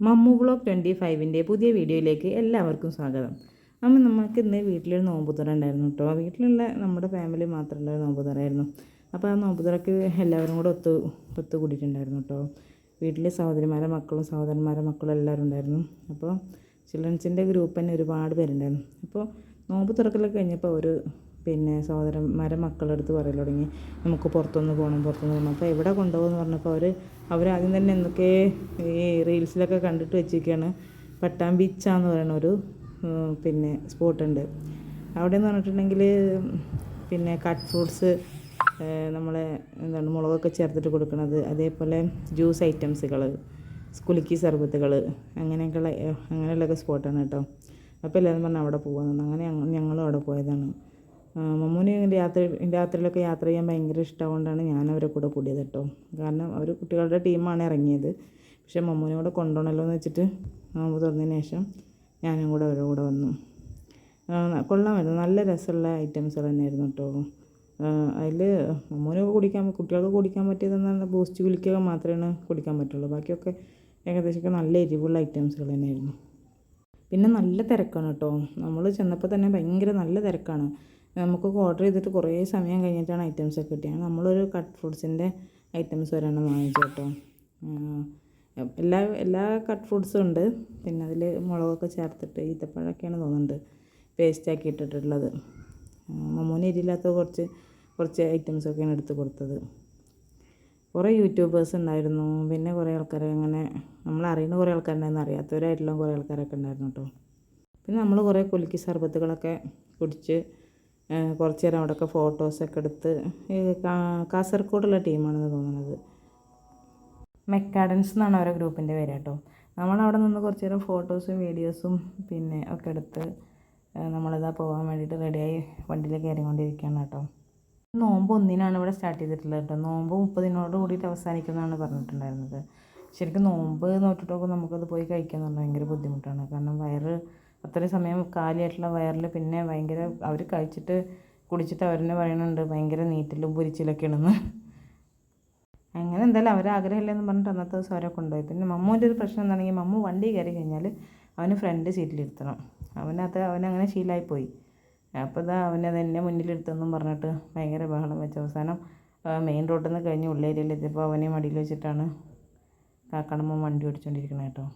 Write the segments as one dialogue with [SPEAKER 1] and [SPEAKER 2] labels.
[SPEAKER 1] Mammu vlog 25ൻ്റെ പുതിയ വീഡിയോയിലേക്ക് എല്ലാവർക്കും സ്വാഗതം. നമുക്ക് ഇന്ന് വീട്ടിലൊരു നോമ്പുതുറ ഉണ്ടായിരുന്നു കേട്ടോ. വീട്ടിലുള്ള നമ്മുടെ ഫാമിലി മാത്രമുള്ള ഒരു നോമ്പുതുറയായിരുന്നു. അപ്പോൾ ആ നോമ്പുതുറയ്ക്ക് എല്ലാവരും കൂടെ ഒത്തുകൂടിയിട്ടുണ്ടായിരുന്നു കേട്ടോ. വീട്ടിലെ സഹോദരിമാരെ മക്കളും സഹോദരന്മാരെ മക്കളും എല്ലാവരും ഉണ്ടായിരുന്നു. അപ്പോൾ ചിൽഡ്രൻസിൻ്റെ ഗ്രൂപ്പ് തന്നെ ഒരുപാട് പേരുണ്ടായിരുന്നു. അപ്പോൾ നോമ്പ് തുറക്കലൊക്കെ കഴിഞ്ഞപ്പോൾ ഒരു സഹോദരന്മാരെ മക്കളെടുത്ത് പറയൽ തുടങ്ങി, നമുക്ക് പുറത്തൊന്ന് പോകണം. അപ്പോൾ എവിടെ കൊണ്ടുപോകുമെന്ന് പറഞ്ഞപ്പോൾ അവരാദ്യം തന്നെ എന്തൊക്കെ ഈ റീൽസിലൊക്കെ കണ്ടിട്ട് വെച്ചിരിക്കുകയാണ്. പട്ടാം ബീച്ചാന്ന് പറയുന്ന ഒരു സ്പോട്ടുണ്ട്. അവിടെ എന്ന് പറഞ്ഞിട്ടുണ്ടെങ്കിൽ കട്ട് ഫ്രൂട്ട്സ്, നമ്മളെ മുളകൊക്കെ ചേർത്തിട്ട് കൊടുക്കുന്നത്, അതേപോലെ ജ്യൂസ് ഐറ്റംസുകൾ, കുലുക്കി സർബത്തുകൾ, അങ്ങനെയുള്ളൊക്കെ സ്പോട്ടാണ് കേട്ടോ. അപ്പോൾ എല്ലാവരും പറഞ്ഞാൽ അവിടെ പോകാമെന്ന്. അങ്ങനെ ഞങ്ങളും അവിടെ പോയതാണ്. മമ്മൂന് രാത്രിയിലൊക്കെ യാത്ര ചെയ്യാൻ ഭയങ്കര ഇഷ്ടമാകൊണ്ടാണ് ഞാൻ അവരെ കൂടെ കൂടിയത് കേട്ടോ. കാരണം അവർ കുട്ടികളുടെ ടീമാണ് ഇറങ്ങിയത്. പക്ഷേ മമ്മൂനെ കൂടെ കൊണ്ടുപോകണമല്ലോ എന്ന് വെച്ചിട്ട് നോമ്പ് തുറന്നതിന് ശേഷം ഞാനും കൂടെ അവരുടെ കൂടെ വന്നു. കൊള്ളാമായിരുന്നു, നല്ല രസമുള്ള ഐറ്റംസുകൾ തന്നെയായിരുന്നു കേട്ടോ. അതിൽ മമ്മൂനൊക്കെ കുട്ടികൾക്ക് കുടിക്കാൻ പറ്റിയതെന്ന് ബൂസ്റ്റ് കുലിക്കൊക്കെ മാത്രമേ കുടിക്കാൻ പറ്റുള്ളൂ. ബാക്കിയൊക്കെ ഏകദേശമൊക്കെ നല്ല എരിവുള്ള ഐറ്റംസുകൾ തന്നെയായിരുന്നു. പിന്നെ നല്ല തിരക്കാണ് കേട്ടോ. നമ്മൾ ചെന്നപ്പോൾ തന്നെ ഭയങ്കര നല്ല തിരക്കാണ്. നമുക്കൊക്കെ ഓർഡർ ചെയ്തിട്ട് കുറേ സമയം കഴിഞ്ഞിട്ടാണ് ഐറ്റംസൊക്കെ കിട്ടിയത്. നമ്മളൊരു കട്ട് ഫ്രൂട്ട്സിൻ്റെ ഐറ്റംസ് ഒരെണ്ണം വാങ്ങിച്ചു കേട്ടോ. എല്ലാ കട്ട് ഫ്രൂട്ട്സും ഉണ്ട്. പിന്നെ അതിൽ മുളകൊക്കെ ചേർത്തിട്ട് ഈത്തപ്പഴമൊക്കെയാണ് തോന്നുന്നുണ്ട് പേസ്റ്റാക്കി ഇട്ടിട്ടുള്ളത്. മമ്മൂന് എരിയില്ലാത്ത കുറച്ച് ഐറ്റംസൊക്കെയാണ് എടുത്ത് കൊടുത്തത്. കുറേ യൂട്യൂബേഴ്സ് ഉണ്ടായിരുന്നു. പിന്നെ കുറേ ആൾക്കാർ അങ്ങനെ നമ്മളറിയുന്ന കുറേ ആൾക്കാരുണ്ടായിരുന്നു, അറിയാത്തവരായിട്ടുള്ള കുറേ ആൾക്കാരൊക്കെ ഉണ്ടായിരുന്നു കേട്ടോ. പിന്നെ നമ്മൾ കുറേ കുലുക്കി സർബത്തുകളൊക്കെ കുടിച്ച് കുറച്ച് നേരം അവിടെയൊക്കെ ഫോട്ടോസൊക്കെ എടുത്ത്. കാസർഗോഡുള്ള ടീമാണെന്ന് തോന്നുന്നത്. മെക്കാഡൻസ് എന്നാണ് അവരുടെ ഗ്രൂപ്പിൻ്റെ പേര് കേട്ടോ. നമ്മളവിടെ നിന്ന് കുറച്ച് നേരം ഫോട്ടോസും വീഡിയോസും ഒക്കെ എടുത്ത് നമ്മളിതാ പോകാൻ വേണ്ടിയിട്ട് റെഡിയായി വണ്ടിയിൽ കയറിക്കൊണ്ടിരിക്കുകയാണ് കേട്ടോ. നോമ്പ് 1-നാണ് ഇവിടെ സ്റ്റാർട്ട് ചെയ്തിട്ടുള്ളത് കേട്ടോ. നോമ്പ് 30-നോട് കൂടിയിട്ട് അവസാനിക്കുന്നതാണ് പറഞ്ഞിട്ടുണ്ടായിരുന്നത്. ശരിക്കും നോമ്പ് നോറ്റിട്ടൊക്കെ നമുക്കത് പോയി കഴിക്കാന്ന് പറഞ്ഞാൽ ഭയങ്കര ബുദ്ധിമുട്ടാണ്. കാരണം അത്രയും സമയം കാലിയായിട്ടുള്ള വയറിൽ പിന്നെ ഭയങ്കര അവർ കുടിച്ചിട്ട് അവരെന്നെ പറയുന്നുണ്ട് ഭയങ്കര നീറ്റലും പൊരിച്ചിലൊക്കെയാണെന്ന്. അങ്ങനെ എന്തായാലും അവരാഗ്രഹമില്ലെന്ന് പറഞ്ഞിട്ട് അന്നത്തെ ദിവസം അവരെ കൊണ്ടുപോയി. പിന്നെ മമ്മൂൻ്റെ ഒരു പ്രശ്നം എന്താണെങ്കിൽ മമ്മു വണ്ടി കയറി കഴിഞ്ഞാൽ അവന് ഫ്രണ്ട് സീറ്റിലിരുത്തണം. അവനങ്ങനെ ശീലമായിപ്പോയി. അപ്പോൾ അവനത് എന്നെ മുന്നിലിരുത്തെന്നും പറഞ്ഞിട്ട് ഭയങ്കര ബഹളം വെച്ച അവസാനം മെയിൻ റോഡിൽ നിന്ന് കഴിഞ്ഞ് ഉള്ളേരിയയിലെത്തിയപ്പോൾ അവനെ മടിയിൽ വെച്ചിട്ടാണ് കാക്കണമ്മ വണ്ടി ഓടിച്ചുകൊണ്ടിരിക്കുന്നത് കേട്ടോ.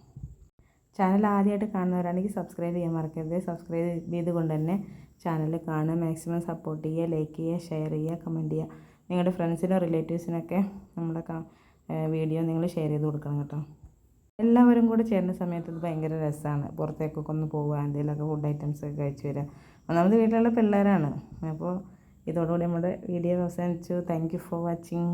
[SPEAKER 1] ചാനൽ ആദ്യമായിട്ട് കാണുന്നവരാണെങ്കിൽ സബ്സ്ക്രൈബ് ചെയ്യാൻ മറക്കരുത്. സബ്സ്ക്രൈബ് ചെയ്തുകൊണ്ട് തന്നെ ചാനൽ കാണുക, മാക്സിമം സപ്പോർട്ട് ചെയ്യുക, ലൈക്ക് ചെയ്യുക, ഷെയർ ചെയ്യുക, കമൻറ്റ് ചെയ്യുക. നിങ്ങളുടെ ഫ്രണ്ട്സിനും റിലേറ്റീവ്സിനൊക്കെ നമ്മുടെ വീഡിയോ നിങ്ങൾ ഷെയർ ചെയ്ത് കൊടുക്കണം കേട്ടോ. എല്ലാവരും കൂടെ ചേരുന്ന സമയത്ത് ഇത് ഭയങ്കര രസമാണ്. പുറത്തേക്കൊക്കെ ഒന്ന് പോവുക, എന്തെങ്കിലുമൊക്കെ ഫുഡ് ഐറ്റംസൊക്കെ കഴിച്ച് വരിക. ഒന്നാമത് വീട്ടിലുള്ള പിള്ളേരാണ്. അപ്പോൾ ഇതോടുകൂടി നമ്മുടെ വീഡിയോ അവസാനിച്ചു. Thank you for watching.